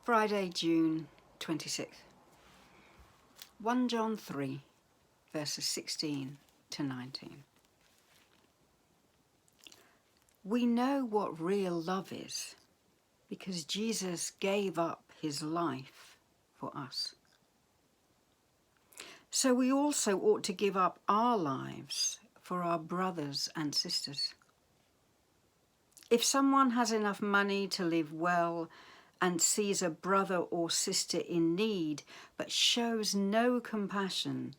Friday, June 26th. 1 John 3, verses 16 to 19. We know what real love is because Jesus gave up his life for us. So we also ought to give up our lives for our brothers and sisters. If someone has enough money to live well and sees a brother or sister in need but shows no compassion,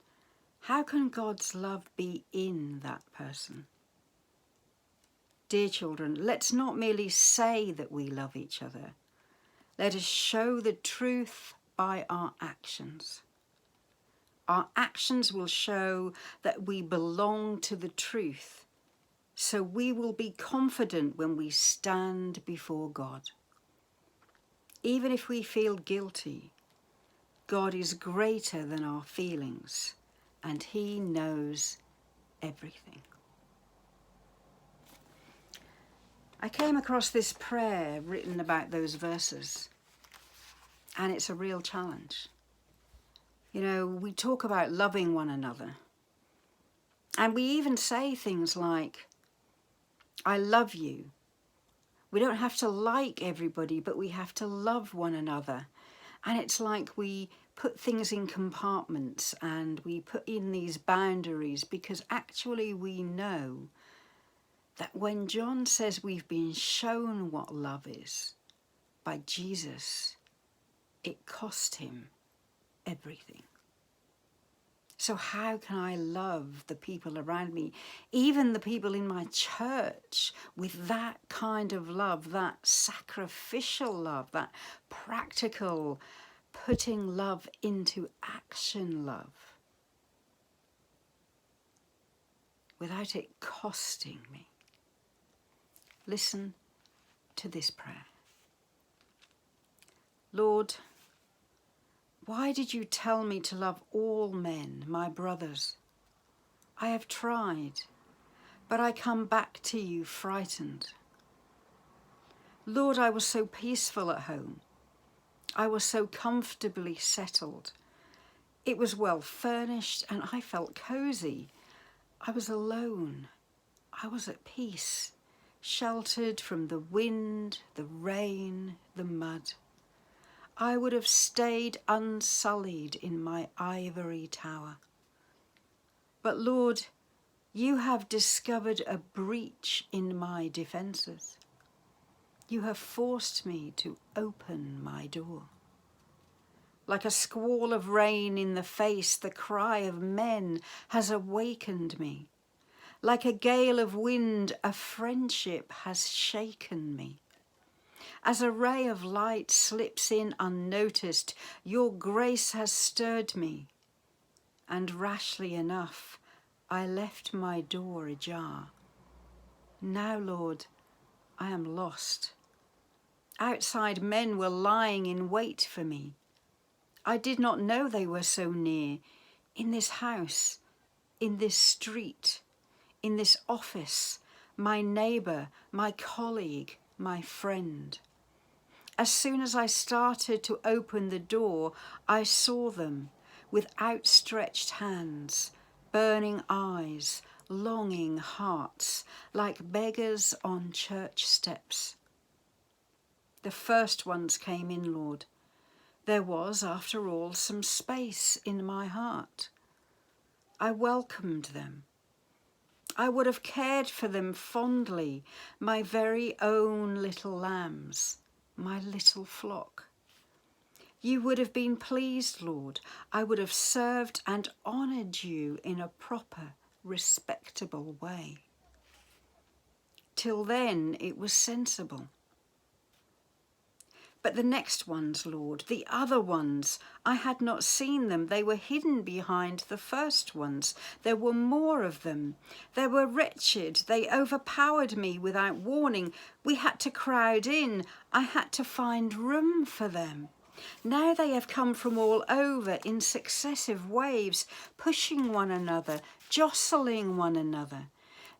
how can God's love be in that person? Dear children, let's not merely say that we love each other. Let us show the truth by our actions. Our actions will show that we belong to the truth, so we will be confident when we stand before God. Even if we feel guilty, God is greater than our feelings, and he knows everything. I came across this prayer written about those verses, and it's a real challenge. You know, we talk about loving one another, and we even say things like, I love you. We don't have to like everybody, but we have to love one another. And it's like we put things in compartments and we put in these boundaries because actually we know that when John says we've been shown what love is by Jesus, it cost him everything. So how can I love the people around me, even the people in my church, with that kind of love, that sacrificial love, that practical, putting love into action love, without it costing me? Listen to this prayer. Lord, why did you tell me to love all men, my brothers? I have tried, but I come back to you frightened. Lord, I was so peaceful at home. I was so comfortably settled. It was well furnished and I felt cozy. I was alone. I was at peace, sheltered from the wind, the rain, the mud. I would have stayed unsullied in my ivory tower. But Lord, you have discovered a breach in my defences. You have forced me to open my door. Like a squall of rain in the face, the cry of men has awakened me. Like a gale of wind, a friendship has shaken me. As a ray of light slips in unnoticed, your grace has stirred me. And rashly enough, I left my door ajar. Now, Lord, I am lost. Outside men were lying in wait for me. I did not know they were so near. In this house, in this street, in this office, my neighbour, my colleague, my friend. As soon as I started to open the door, I saw them with outstretched hands, burning eyes, longing hearts, like beggars on church steps. The first ones came in, Lord. There was, after all, some space in my heart. I welcomed them. I would have cared for them fondly, my very own little lambs, my little flock. You would have been pleased, Lord. I would have served and honoured you in a proper, respectable way. Till then, it was sensible. But the next ones, Lord, the other ones, I had not seen them. They were hidden behind the first ones. There were more of them. They were wretched. They overpowered me without warning. We had to crowd in. I had to find room for them. Now they have come from all over in successive waves, pushing one another, jostling one another.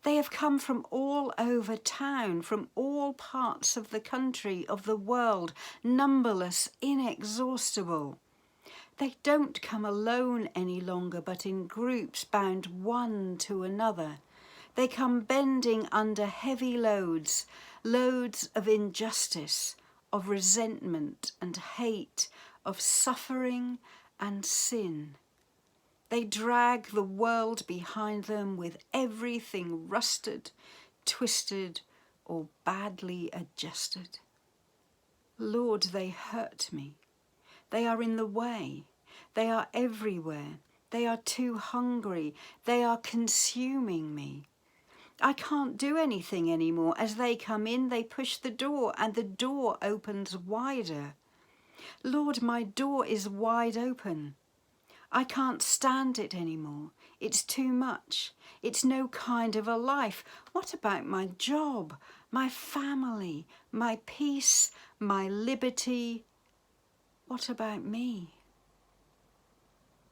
They have come from all over town, from all parts of the country, of the world, numberless, inexhaustible. They don't come alone any longer, but in groups bound one to another. They come bending under heavy loads, loads of injustice, of resentment and hate, of suffering and sin. They drag the world behind them with everything rusted, twisted, or badly adjusted. Lord, they hurt me. They are in the way. They are everywhere. They are too hungry. They are consuming me. I can't do anything anymore. As they come in, they push the door, and the door opens wider. Lord, my door is wide open. I can't stand it anymore. It's too much. It's no kind of a life. What about my job, my family, my peace, my liberty? What about me?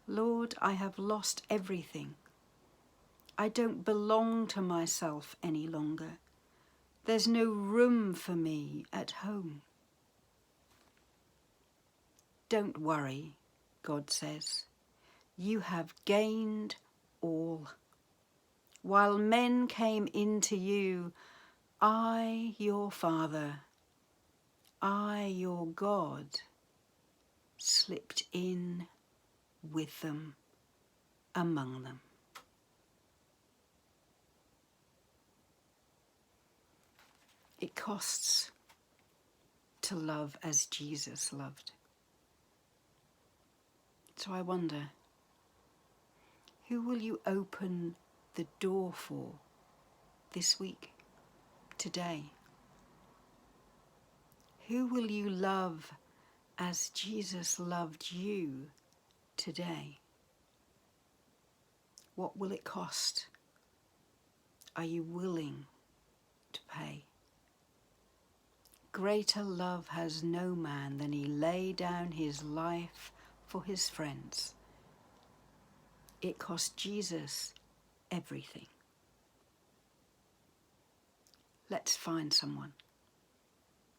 Lord, I have lost everything. I don't belong to myself any longer. There's no room for me at home. Don't worry, God says. You have gained all. While men came into you, I, your Father, I, your God, slipped in with them, among them. It costs to love as Jesus loved. So I wonder, who will you open the door for this week, today? Who will you love as Jesus loved you today? What will it cost? Are you willing to pay? Greater love has no man than he lay down his life for his friends. It cost Jesus everything. Let's find someone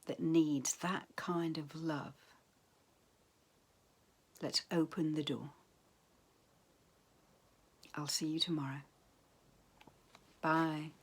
that needs that kind of love. Let's open the door. I'll see you tomorrow. Bye.